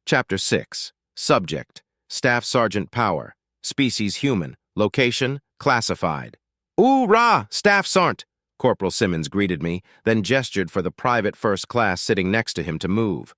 Chapter 6. Subject: Staff Sergeant Power. Species human. Location: classified. "Ooh-rah, Staff Sergeant!" Corporal Simmons greeted me, then gestured for the private first class sitting next to him to move.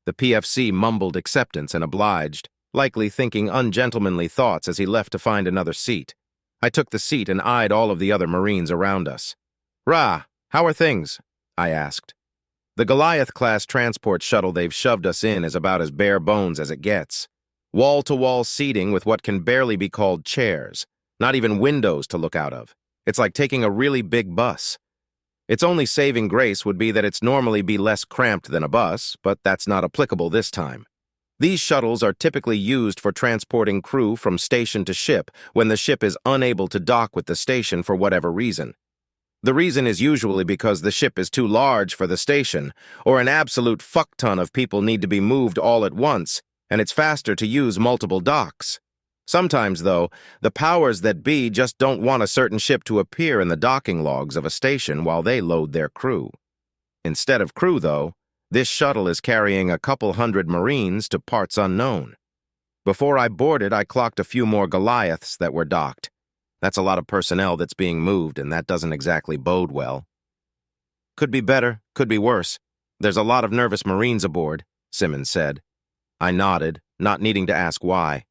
The PFC mumbled acceptance and obliged, likely thinking ungentlemanly thoughts as he left to find another seat. I took the seat and eyed all of the other Marines around us. "Rah, how are things?" I asked. The Goliath-class transport shuttle they've shoved us in is about as bare bones as it gets. Wall-to-wall seating with what can barely be called chairs, not even windows to look out of. It's like taking a really big bus. Its only saving grace would be that it's normally be less cramped than a bus, but that's not applicable this time. These shuttles are typically used for transporting crew from station to ship when the ship is unable to dock with the station for whatever reason. The reason is usually because the ship is too large for the station, or an absolute fuck-ton of people need to be moved all at once, and it's faster to use multiple docks. Sometimes, though, the powers that be just don't want a certain ship to appear in the docking logs of a station while they load their crew. Instead of crew, though, this shuttle is carrying a couple hundred Marines to parts unknown. Before I boarded, I clocked a few more Goliaths that were docked. That's a lot of personnel that's being moved, and that doesn't exactly bode well. "Could be better, could be worse. There's a lot of nervous Marines aboard," Simmons said. I nodded, not needing to ask why.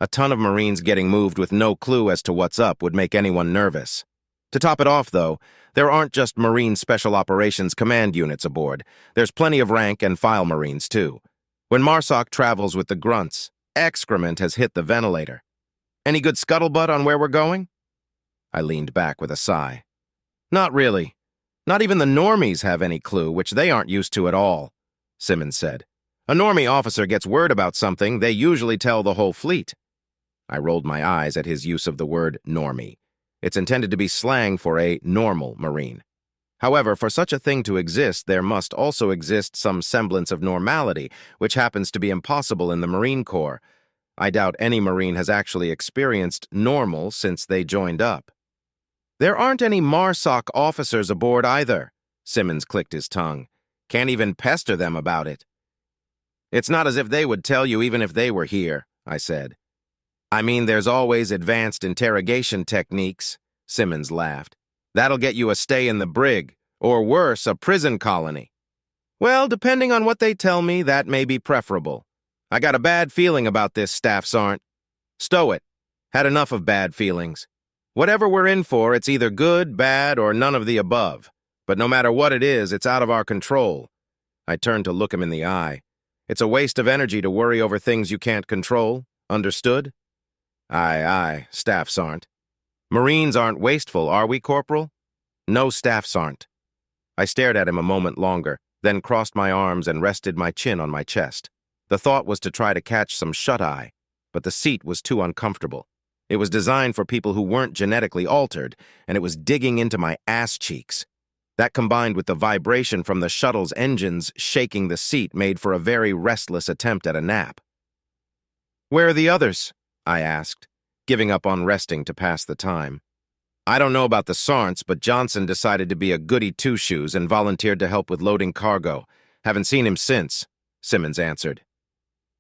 A ton of Marines getting moved with no clue as to what's up would make anyone nervous. To top it off, though, there aren't just Marine Special Operations Command units aboard. There's plenty of rank and file Marines, too. When MARSOC travels with the grunts, excrement has hit the ventilator. "Any good scuttlebutt on where we're going?" I leaned back with a sigh. "Not really. Not even the normies have any clue, which they aren't used to at all," Simmons said. "A normie officer gets word about something, they usually tell the whole fleet." I rolled my eyes at his use of the word normie. It's intended to be slang for a normal Marine. However, for such a thing to exist, there must also exist some semblance of normality, which happens to be impossible in the Marine Corps. I doubt any Marine has actually experienced normal since they joined up. "There aren't any MARSOC officers aboard either," Simmons clicked his tongue. "Can't even pester them about it." "It's not as if they would tell you even if they were here," I said. "I mean, there's always advanced interrogation techniques," Simmons laughed. "That'll get you a stay in the brig, or worse, a prison colony." "Well, depending on what they tell me, that may be preferable. I got a bad feeling about this, Staff Sergeant. Stow it. Had enough of bad feelings. Whatever we're in for, it's either good, bad, or none of the above. But no matter what it is, it's out of our control." I turned to look him in the eye. "It's a waste of energy to worry over things you can't control. Understood?" Aye, Staff Sergeant." "Marines aren't wasteful, are we, Corporal?" "No, Staff Sergeant." I stared at him a moment longer, then crossed my arms and rested my chin on my chest. The thought was to try to catch some shut-eye, but the seat was too uncomfortable. It was designed for people who weren't genetically altered, and it was digging into my ass cheeks. That combined with the vibration from the shuttle's engines shaking the seat made for a very restless attempt at a nap. "Where are the others?" I asked, giving up on resting to pass the time. "I don't know about the Sarnts, but Johnson decided to be a goody two-shoes and volunteered to help with loading cargo. Haven't seen him since," Simmons answered.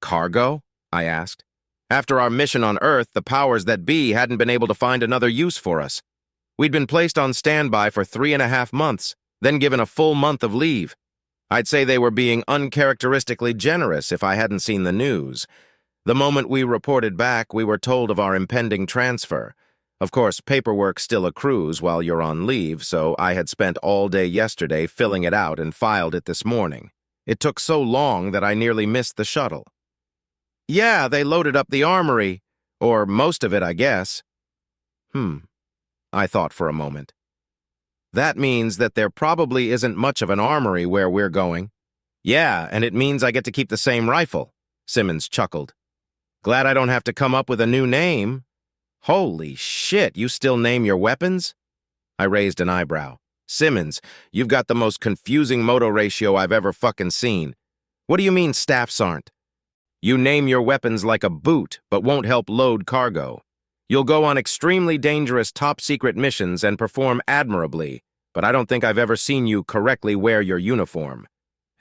"Cargo?" I asked. "After our mission on Earth, the powers that be hadn't been able to find another use for us. We'd been placed on standby for 3.5 months, then given a full month of leave. I'd say they were being uncharacteristically generous if I hadn't seen the news. The moment we reported back, we were told of our impending transfer. Of course, paperwork still accrues while you're on leave, so I had spent all day yesterday filling it out and filed it this morning. It took so long that I nearly missed the shuttle." "Yeah, they loaded up the armory. Or most of it, I guess." I thought for a moment. "That means that there probably isn't much of an armory where we're going." "Yeah, and it means I get to keep the same rifle," Simmons chuckled. "Glad I don't have to come up with a new name." "Holy shit, you still name your weapons?" I raised an eyebrow. "Simmons, you've got the most confusing moto ratio I've ever fucking seen. What do you mean, Staff Sergeant? You name your weapons like a boot, but won't help load cargo. You'll go on extremely dangerous top-secret missions and perform admirably, but I don't think I've ever seen you correctly wear your uniform.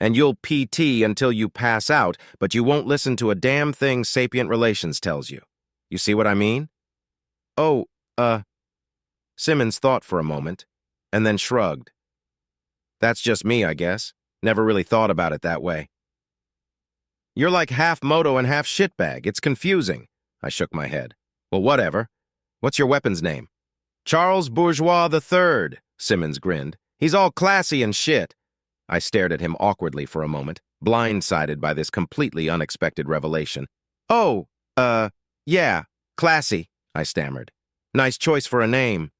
and you'll PT until you pass out, but you won't listen to a damn thing Sapient Relations tells you. You see what I mean? Oh, Simmons thought for a moment, and then shrugged. That's just me, I guess. Never really thought about it that way. You're like half moto and half shitbag. It's confusing. I shook my head. Well, whatever. What's your weapon's name? Charles Bourgeois III, Simmons grinned. He's all classy and shit. I stared at him awkwardly for a moment, blindsided by this completely unexpected revelation. Oh, yeah, classy, I stammered. Nice choice for a name.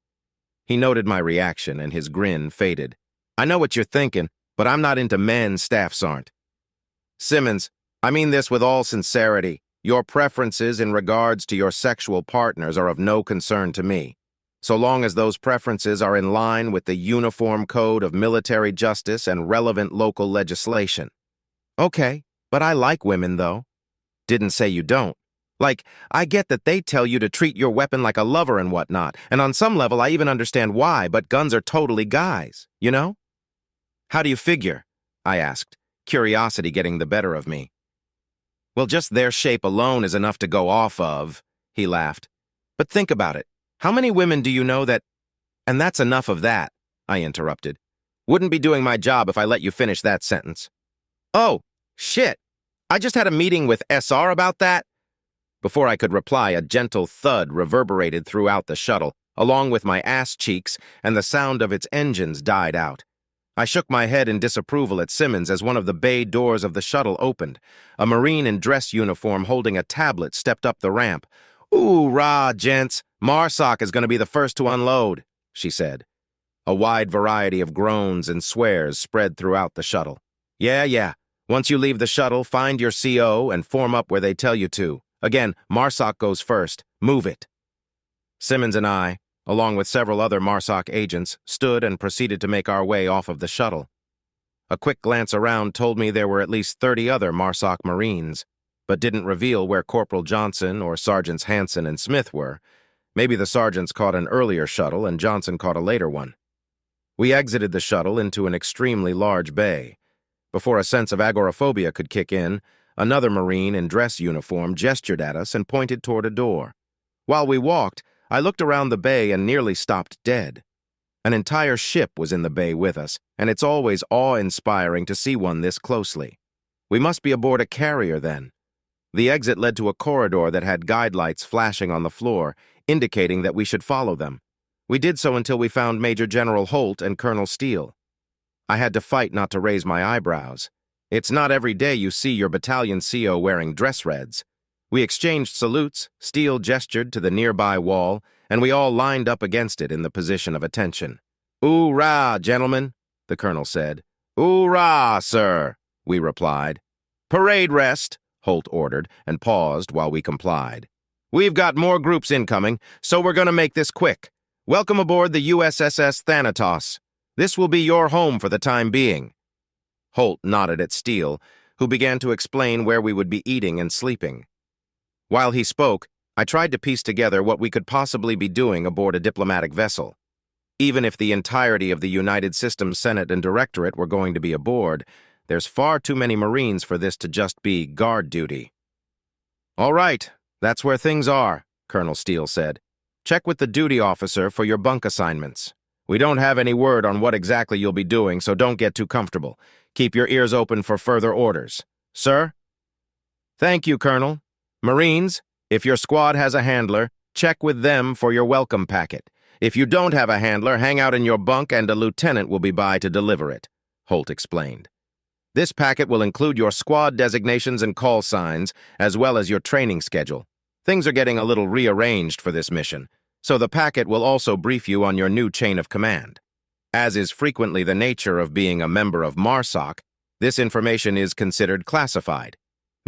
He noted my reaction, and his grin faded. I know what you're thinking, but I'm not into men, staff sergeant. Simmons, I mean this with all sincerity. Your preferences in regards to your sexual partners are of no concern to me, so long as those preferences are in line with the Uniform Code of Military Justice and relevant local legislation. Okay, but I like women, though. Didn't say you don't. Like, I get that they tell you to treat your weapon like a lover and whatnot, and on some level I even understand why, but guns are totally guys, you know? How do you figure? I asked, curiosity getting the better of me. Well, just their shape alone is enough to go off of, he laughed. But think about it. How many women do you know that— And that's enough of that, I interrupted. Wouldn't be doing my job if I let you finish that sentence. Oh, shit. I just had a meeting with SR about that. Before I could reply, a gentle thud reverberated throughout the shuttle, along with my ass cheeks, and the sound of its engines died out. I shook my head in disapproval at Simmons as one of the bay doors of the shuttle opened. A Marine in dress uniform holding a tablet stepped up the ramp. "Ooh-rah, gents! MARSOC is going to be the first to unload," she said. A wide variety of groans and swears spread throughout the shuttle. Yeah. Once you leave the shuttle, find your CO and form up where they tell you to. Again, MARSOC goes first. Move it. Simmons and I, along with several other MARSOC agents, stood and proceeded to make our way off of the shuttle. A quick glance around told me there were at least 30 other MARSOC Marines, but didn't reveal where Corporal Johnson or Sergeants Hanson and Smith were. Maybe the sergeants caught an earlier shuttle and Johnson caught a later one. We exited the shuttle into an extremely large bay. Before a sense of agoraphobia could kick in, another Marine in dress uniform gestured at us and pointed toward a door. While we walked, I looked around the bay and nearly stopped dead. An entire ship was in the bay with us, and it's always awe-inspiring to see one this closely. We must be aboard a carrier then. The exit led to a corridor that had guide lights flashing on the floor, indicating that we should follow them. We did so until we found Major General Holt and Colonel Steele. I had to fight not to raise my eyebrows. It's not every day you see your battalion CO wearing dress reds. We exchanged salutes, Steele gestured to the nearby wall, and we all lined up against it in the position of attention. "Oorah, gentlemen," the colonel said. "Oorah, sir," we replied. "Parade rest," Holt ordered, and paused while we complied. "We've got more groups incoming, so we're going to make this quick. Welcome aboard the USSS Thanatos. This will be your home for the time being." Holt nodded at Steele, who began to explain where we would be eating and sleeping. While he spoke, I tried to piece together what we could possibly be doing aboard a diplomatic vessel. Even if the entirety of the United Systems Senate and Directorate were going to be aboard, there's far too many Marines for this to just be guard duty. "All right, that's where things are," Colonel Steele said. "Check with the duty officer for your bunk assignments. We don't have any word on what exactly you'll be doing, so don't get too comfortable. Keep your ears open for further orders. Sir?" "Thank you, Colonel. Marines, if your squad has a handler, check with them for your welcome packet. If you don't have a handler, hang out in your bunk and a lieutenant will be by to deliver it," Holt explained. "This packet will include your squad designations and call signs, as well as your training schedule. Things are getting a little rearranged for this mission, so the packet will also brief you on your new chain of command. As is frequently the nature of being a member of MARSOC, this information is considered classified.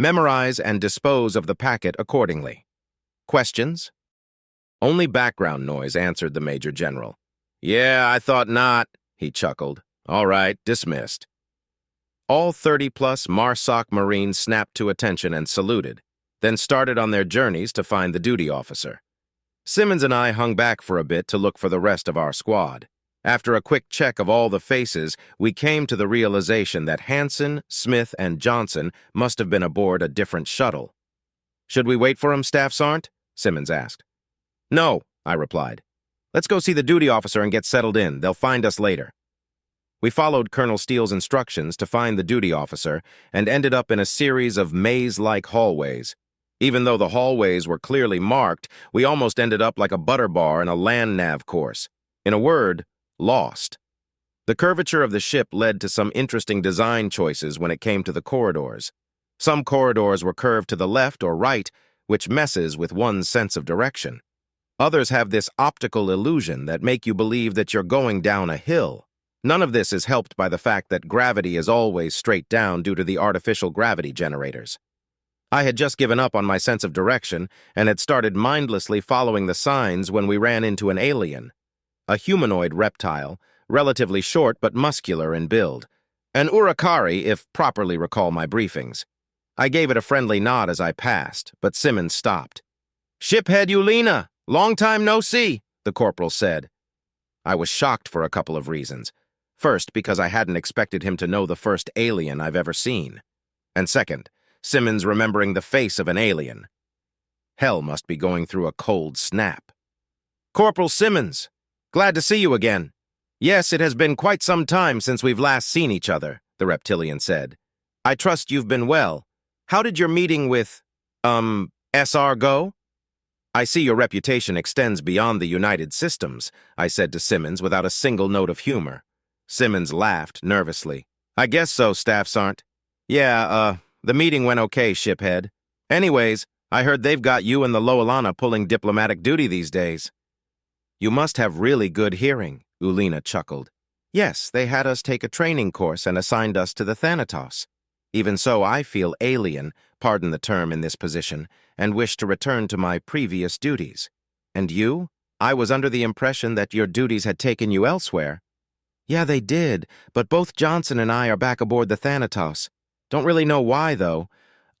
Memorize and dispose of the packet accordingly. Questions?" Only background noise answered the Major General. "Yeah, I thought not," he chuckled. "All right, dismissed." All 30-plus MARSOC Marines snapped to attention and saluted, then started on their journeys to find the duty officer. Simmons and I hung back for a bit to look for the rest of our squad. After a quick check of all the faces, we came to the realization that Hansen, Smith, and Johnson must have been aboard a different shuttle. "Should we wait for 'em, Staff Sergeant?" Simmons asked. "No," I replied. "Let's go see the duty officer and get settled in. They'll find us later." We followed Colonel Steele's instructions to find the duty officer and ended up in a series of maze-like hallways. Even though the hallways were clearly marked, we almost ended up like a butter bar in a land nav course. In a word, lost. The curvature of the ship led to some interesting design choices when it came to the corridors. Some corridors were curved to the left or right, which messes with one's sense of direction. Others have this optical illusion that make you believe that you're going down a hill. None of this is helped by the fact that gravity is always straight down due to the artificial gravity generators. I had just given up on my sense of direction and had started mindlessly following the signs when we ran into an alien. A humanoid reptile, relatively short but muscular in build. An Urakari, if properly recall my briefings. I gave it a friendly nod as I passed, but Simmons stopped. "Shiphead Ulena, long time no see," the corporal said. I was shocked for a couple of reasons. First, because I hadn't expected him to know the first alien I've ever seen. And second, Simmons remembering the face of an alien. Hell must be going through a cold snap. "Corporal Simmons, glad to see you again. Yes, it has been quite some time since we've last seen each other," the reptilian said. "I trust you've been well. How did your meeting with, SR go?" "I see your reputation extends beyond the United Systems," I said to Simmons without a single note of humor. Simmons laughed nervously. "I guess so, Staff Sergeant. Yeah, the meeting went okay, shiphead. Anyways, I heard they've got you and the Loalana pulling diplomatic duty these days." "You must have really good hearing," Ulena chuckled. "Yes, they had us take a training course and assigned us to the Thanatos. Even so, I feel alien, pardon the term in this position, and wish to return to my previous duties. And you? I was under the impression that your duties had taken you elsewhere." "Yeah, they did, but both Johnson and I are back aboard the Thanatos. Don't really know why, though.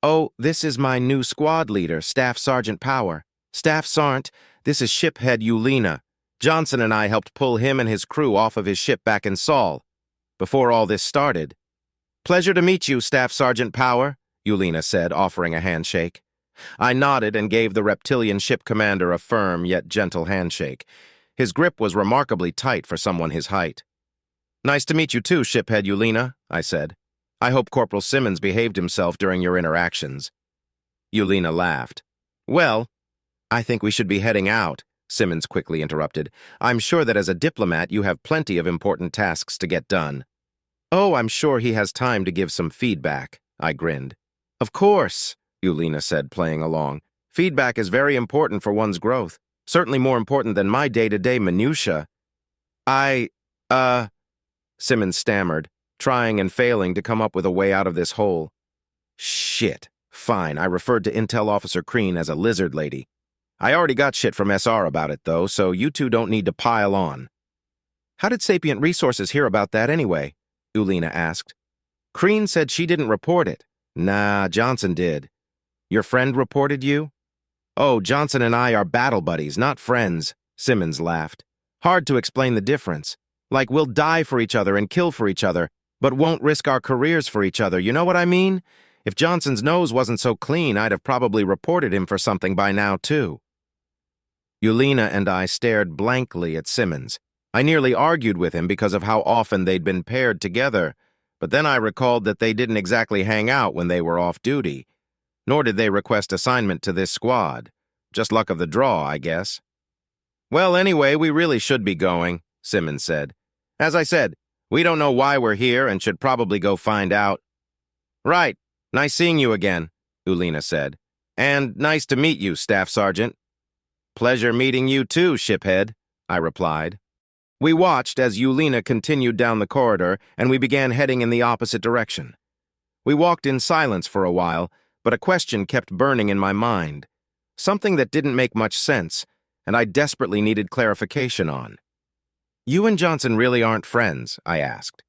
Oh, this is my new squad leader, Staff Sergeant Power. Staff Sergeant, this is shiphead Ulena. Johnson and I helped pull him and his crew off of his ship back in Saul. Before all this started." "Pleasure to meet you, Staff Sergeant Power," Ulena said, offering a handshake. I nodded and gave the reptilian ship commander a firm yet gentle handshake. His grip was remarkably tight for someone his height. "Nice to meet you too, shiphead Ulena," I said. "I hope Corporal Simmons behaved himself during your interactions." Ulena laughed. "Well, I think we should be heading out," Simmons quickly interrupted. "I'm sure that as a diplomat you have plenty of important tasks to get done." "Oh, I'm sure he has time to give some feedback," I grinned. "Of course," Ulena said, playing along. "Feedback is very important for one's growth, certainly more important than my day-to-day minutia." Simmons stammered, trying and failing to come up with a way out of this hole. "Shit. Fine, I referred to Intel Officer Crean as a lizard lady. I already got shit from SR about it, though, so you two don't need to pile on." "How did Sapient Resources hear about that anyway?" Ulena asked. "Crean said she didn't report it." "Nah, Johnson did." "Your friend reported you?" "Oh, Johnson and I are battle buddies, not friends," Simmons laughed. "Hard to explain the difference. Like we'll die for each other and kill for each other, but won't risk our careers for each other, you know what I mean? If Johnson's nose wasn't so clean, I'd have probably reported him for something by now, too." Ulena and I stared blankly at Simmons. I nearly argued with him because of how often they'd been paired together, but then I recalled that they didn't exactly hang out when they were off duty. Nor did they request assignment to this squad. Just luck of the draw, I guess. "Well, anyway, we really should be going," Simmons said. "As I said, we don't know why we're here and should probably go find out." "Right. Nice seeing you again," Ulena said. "And nice to meet you, Staff Sergeant." "Pleasure meeting you too, shiphead," I replied. We watched as Ulena continued down the corridor, and we began heading in the opposite direction. We walked in silence for a while, but a question kept burning in my mind. Something that didn't make much sense, and I desperately needed clarification on. "You and Johnson really aren't friends?" I asked.